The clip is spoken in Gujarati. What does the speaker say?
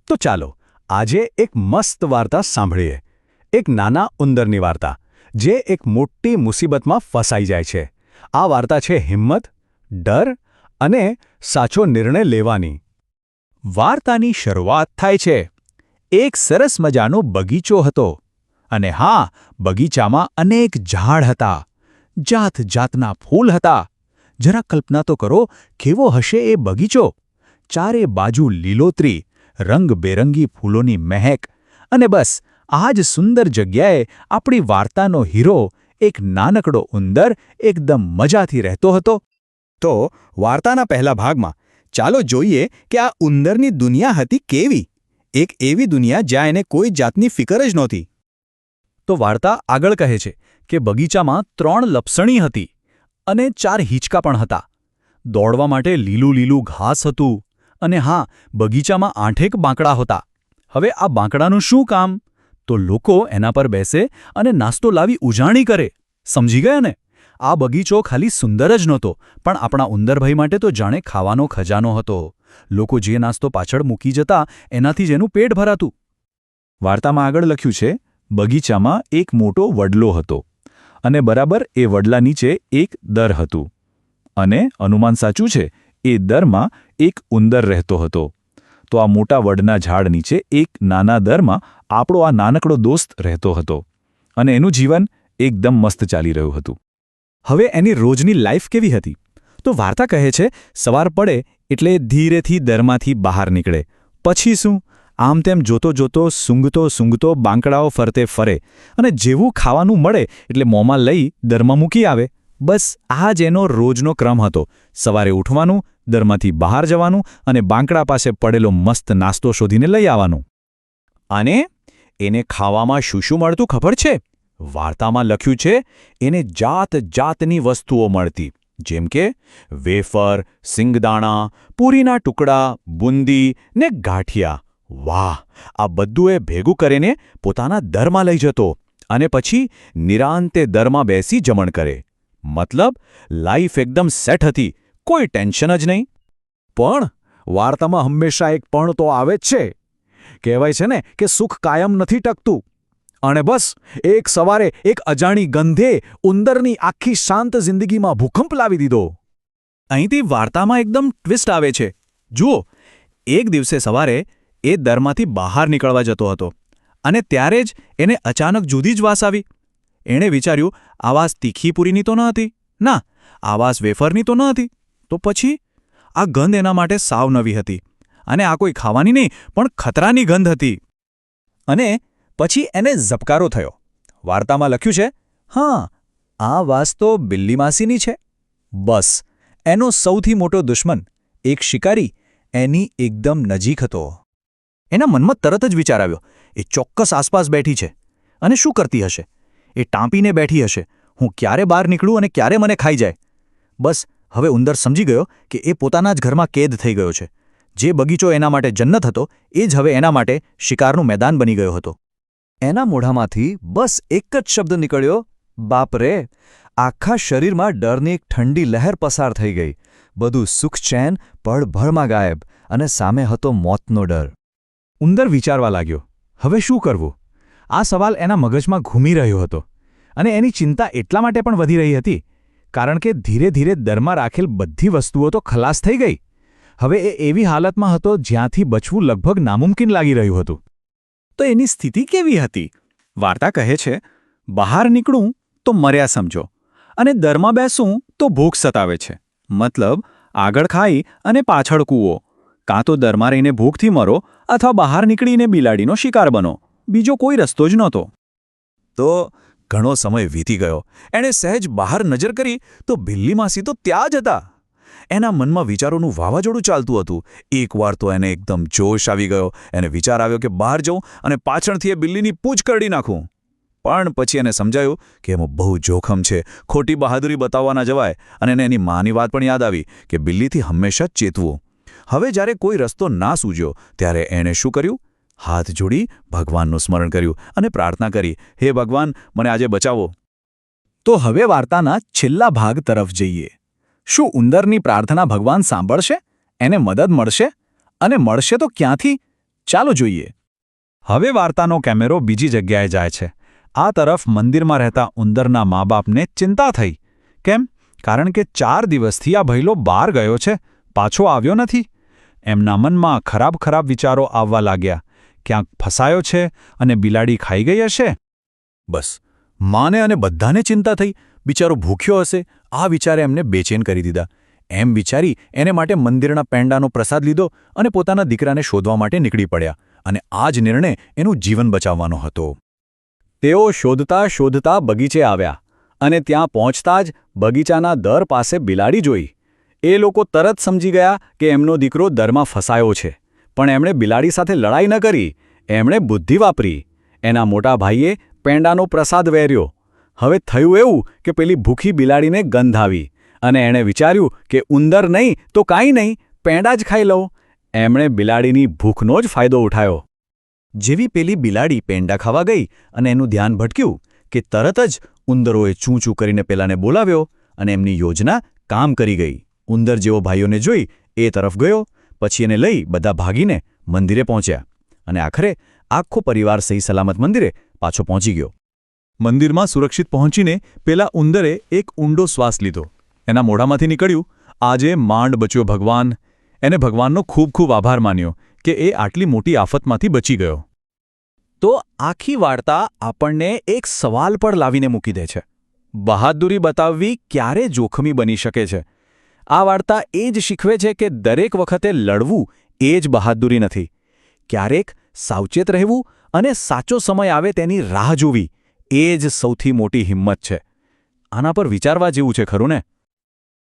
તો ચાલો આજે એક મસ્ત વાર્તા સાંભળીએ, એક નાના ઉંદરની વાર્તા જે એક મોટી મુસીબતમાં ફસાઈ જાય છે. આ વાર્તા છે હિંમત, ડર અને સાચો નિર્ણય લેવાની. વાર્તાની શરૂઆત થાય છે. એક સરસ મજાનો બગીચો હતો અને હા, બગીચામાં અનેક ઝાડ હતા, જાત જાતના ફૂલ હતા. જરા કલ્પના તો કરો કેવો હશે એ બગીચો. ચારે બાજુ લીલોતરી, રંગબેરંગી ફૂલોની મહેક, અને બસ આ જ સુંદર જગ્યાએ આપણી વાર્તાનો હીરો, એક નાનકડો ઉંદર, એકદમ મજાથી રહેતો હતો. તો વાર્તાના પહેલા ભાગમાં ચાલો જોઈએ કે આ ઉંદરની દુનિયા હતી કેવી. એક એવી દુનિયા જ્યાં એને કોઈ જાતની ફિકર જ નહોતી. તો વાર્તા આગળ કહે છે કે બગીચામાં 3 લપસણી હતી અને 4 હિંચકા પણ હતા. દોડવા માટે લીલું લીલું ઘાસ હતું અને હા, બગીચામાં 8 બાંકડા હતા. હવે આ બાંકડાનું શું કામ? તો લોકો એના પર બેસે અને નાસ્તો લાવી ઉજાણી કરે. સમજી ગયા ને? આ બગીચો ખાલી સુંદર જ નહોતો, પણ આપણા ઉંદરભાઈ માટે તો જાણે ખાવાનો ખજાનો હતો. લોકો જે નાસ્તો પાછળ મૂકી જતા એનાથી જ એનું પેટ ભરાતું. વાર્તામાં આગળ લખ્યું છે, બગીચામાં એક મોટો વડલો હતો અને બરાબર એ વડલા નીચે એક દર હતું. અને અનુમાન સાચું છે, એ દરમાં એક ઉંદર રહેતો હતો. તો આ મોટા વડના ઝાડ નીચે એક નાના દરમાં આપણો આ નાનકડો દોસ્ત રહેતો હતો અને એનું જીવન એકદમ મસ્ત ચાલી રહ્યું હતું. હવે એની રોજની લાઈફ કેવી હતી? તો વાર્તા કહે છે, સવાર પડે એટલે ધીરેથી દરમાંથી બહાર નીકળે. પછી શું? આમ તેમ જોતો જોતો, સૂંઘતો સૂંઘતો બાંકડાઓ ફરતે ફરે અને જેવું ખાવાનું મળે એટલે મોંમાં લઈ દરમાં મૂકી આવે. બસ આ જ એનો રોજનો ક્રમ હતો. સવારે ઉઠવાનું, દરમાંથી બહાર જવાનું અને બાંકડા પાસે પડેલો મસ્ત નાસ્તો શોધીને લઈ આવવાનું. અને એને ખાવામાં શું શું મળતું ખબર છે? વાર્તામાં લખ્યું છે, એને જાત જાતની વસ્તુઓ મળતી, જેમ કે વેફર, સિંગદાણા, પૂરીના ટુકડા, બુંદી ને ગાંઠિયા. વાહ! આ બધું એ ભેગું કરીને પોતાના દરમાં લઈ જતો અને પછી નિરાંતે દરમાં બેસી જમણ કરે. મતલબ લાઈફ એકદમ સેટ હતી, કોઈ ટેન્શન જ નહીં. પણ વાર્તામાં હંમેશા એક પણ તો આવે જ છે. કહેવાય છે ને કે સુખ કાયમ નથી ટકતું. અને બસ એક સવારે એક અજાણી ગંધે ઉંદરની આખી શાંત જિંદગીમાં ભૂકંપ લાવી દીધો. અહીંથી વાર્તામાં એકદમ ટ્વિસ્ટ આવે છે. જુઓ, એક દિવસે સવારે એ દરમાંથી બહાર નીકળવા જતો હતો અને ત્યારે જ એને અચાનક જુદી જ વાસ આવી. એણે વિચાર્યું, આ વાસ તીખી પૂરીની તો ન હતી, ના, આ વાસ વેફરની તો ન હતી. તો પછી આ ગંધ એના માટે સાવ નવી હતી અને આ કોઈ ખાવાની નહીં પણ ખતરાની ગંધ હતી. અને પછી એને ઝબકારો થયો. વાર્તામાં લખ્યું છે, હા, આ વાસ તો બિલ્લી માસીની છે. બસ એનો સૌથી મોટો દુશ્મન, એક શિકારી, એની એકદમ નજીક હતો. એના મનમાં તરત જ વિચાર આવ્યો, એ ચોક્કસ આસપાસ બેઠી છે અને શું કરતી હશે? એ ટાંપીને બેઠી હશે. હું ક્યારે બહાર નીકળું અને ક્યારે મને ખાઈ જાય? બસ હવે ઉંદર સમજી ગયો કે એ પોતાના જ ઘરમાં કેદ થઈ ગયો છે. જે બગીચો એના માટે જન્નત હતો એ જ હવે એના માટે શિકારનું મેદાન બની ગયો હતો. એના મોઢામાંથી બસ એક જ શબ્દ નીકળ્યો, બાપ રે! આખા શરીરમાં ડરની એક ઠંડી લહેર પસાર થઈ ગઈ. બધું સુખ ચેન પળભરમાં ગાયબ અને સામે હતો મોતનો ડર. ઉંદર વિચારવા લાગ્યો, હવે શું કરવું? આ સવાલ એના મગજમાં ઘૂમી રહ્યો હતો અને એની ચિંતા એટલા માટે પણ વધી રહી હતી કારણ કે ધીરે ધીરે દરમાં રાખેલ બધી વસ્તુઓ તો ખલાસ થઈ ગઈ. હવે એ એવી હાલતમાં હતો જ્યાંથી બચવું લગભગ નામુમકિન લાગી રહ્યું હતું. તો એની સ્થિતિ કેવી હતી? વાર્તા કહે છે, બહાર નીકળું તો મર્યા સમજો અને દરમાં બેસું તો ભૂખ સતાવે છે. મતલબ આગળ ખાઈ અને પાછળ કૂવો. કાં તો દરમાં રહીને ભૂખથી મરો અથવા બહાર નીકળીને બિલાડીનો શિકાર બનો. બીજો કોઈ રસ્તો જ નહોતો. તો ઘણો સમય વીતી ગયો. એણે સહેજ બહાર નજર કરી તો બિલ્લી માસી તો ત્યાં જ હતા. એના મનમાં વિચારોનું વાવાઝોડું ચાલતું હતું. એકવાર તો એને એકદમ જોશ આવી ગયો. એને વિચાર આવ્યો કે બહાર જઉં અને પાછળથી એ બિલ્લીની પૂંછ કરડી નાખું. પણ પછી એને સમજાયું કે એમાં બહુ જોખમ છે, ખોટી બહાદુરી બતાવવા ના જવાય. અને એને એની માની વાત પણ યાદ આવી કે બિલ્લીથી હંમેશા ચેતવું. હવે જ્યારે કોઈ રસ્તો ના સૂજ્યો ત્યારે એણે શું કર્યું? હાથ જોડી ભગવાનનું સ્મરણ કર્યું અને પ્રાર્થના કરી, હે ભગવાન, મને આજે બચાવો. તો હવે વાર્તાના છેલ્લા ભાગ તરફ જઈએ. શું ઉંદરની પ્રાર્થના ભગવાન સાંભળશે? એને મદદ મળશે? અને મળશે તો ક્યાંથી? ચાલો જોઈએ. હવે વાર્તાનો કેમેરો બીજી જગ્યાએ જાય છે. આ તરફ મંદિરમાં રહેતા ઉંદરના મા બાપને ચિંતા થઈ. કેમ? કારણ કે 4 દિવસથી આ ભઈલો બહાર ગયો છે, પાછો આવ્યો નથી. એમના મનમાં ખરાબ વિચારો આવવા લાગ્યા. ક્યાંક ફસાયો છે અને બિલાડી ખાઈ ગઈ હશે. બસ માને અને બધાને ચિંતા થઈ. બિચારો ભૂખ્યો હશે. આ વિચારે એમને બેચેન કરી દીધા. એમ વિચારી એને માટે મંદિરના પેંડાનો પ્રસાદ લીધો અને પોતાના દીકરાને શોધવા માટે નીકળી પડ્યા. અને આ જ નિર્ણય એનું જીવન બચાવવાનો હતો. તેઓ શોધતા બગીચે આવ્યા અને ત્યાં પહોંચતા જ બગીચાના દર પાસે બિલાડી જોઈ. એ લોકો તરત સમજી ગયા કે એમનો દીકરો દરમાં ફસાયો છે. પણ એમણે બિલાડી સાથે લડાઈ ન કરી. એમણે બુદ્ધિ વાપરી. એના મોટા ભાઈએ પેંડાનો પ્રસાદ વેર્યો. હવે થયું એવું કે પેલી ભૂખી બિલાડીને ગંધ આવી અને એણે વિચાર્યું કે ઉંદર નહીં તો કાંઈ નહીં, પેંડા જ ખાઈ લઉં. એમણે બિલાડીની ભૂખનો જ ફાયદો ઉઠાયો. જેવી પેલી બિલાડી પેંડા ખાવા ગઈ અને એનું ધ્યાન ભટક્યું કે તરત જ ઉંદરોએ ચૂં કરીને પેલાને બોલાવ્યો અને એમની યોજના કામ કરી ગઈ. ઉંદર જેવો ભાઈઓને જોઈ એ તરફ ગયો. પછી એને લઈ બધા ભાગીને મંદિરે પહોંચ્યા અને આખરે આખો પરિવાર સહી સલામત મંદિરે પાછો પહોંચી ગયો. મંદિરમાં સુરક્ષિત પહોંચીને પેલા ઉંદરે એક ઊંડો શ્વાસ લીધો. એના મોઢામાંથી નીકળ્યું, આજે માંડ બચ્યો ભગવાન. એને ભગવાનનો ખૂબ આભાર માન્યો કે એ આટલી મોટી આફતમાંથી બચી ગયો. તો આખી વાર્તા આપણને એક સવાલ પર લાવીને મૂકી દે છે. બહાદુરી બતાવવી ક્યારે જોખમી બની શકે છે. આ વાર્તા એ જ શીખવે છે કે દરેક વખતે લડવું એ જ બહાદુરી નથી. ક્યારેક સાવચેત રહેવું અને સાચો સમય આવે તેની રાહ જોવી એ જ સૌથી મોટી હિંમત છે. આના પર વિચારવા જેવું છે, ખરું ને?